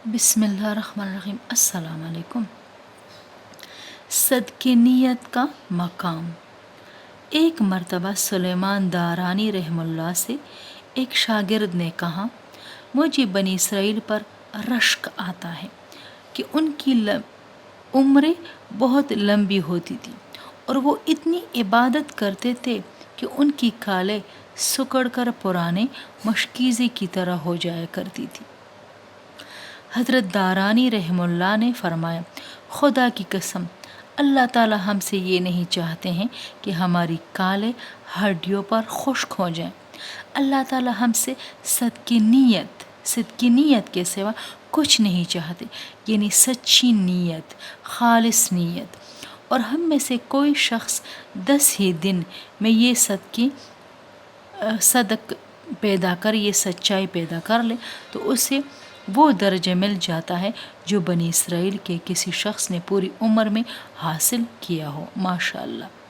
بسم اللہ الرحمن الرحیم۔ السلام علیکم۔ صدقے نیت کا مقام۔ ایک مرتبہ سلیمان دارانی رحم اللہ سے ایک شاگرد نے کہا، مجھے بنی اسرائیل پر رشک آتا ہے کہ ان کی عمریں بہت لمبی ہوتی تھی اور وہ اتنی عبادت کرتے تھے کہ ان کی کالیں سکڑ کر پرانے مشکیزے کی طرح ہو جایا کرتی تھی۔ حضرت دارانی رحم اللہ نے فرمایا، خدا کی قسم، اللہ تعالی ہم سے یہ نہیں چاہتے ہیں کہ ہماری کالیں ہڈیوں پر خشک ہو جائیں۔ اللہ تعالی ہم سے صدقی نیت کے سوا کچھ نہیں چاہتے، یعنی سچی نیت، خالص نیت۔ اور ہم میں سے کوئی شخص 10 ہی دن میں یہ صدق پیدا کر، یہ سچائی پیدا کر لے تو اسے وہ درجہ مل جاتا ہے جو بنی اسرائیل کے کسی شخص نے پوری عمر میں حاصل کیا ہو۔ ماشاء اللہ۔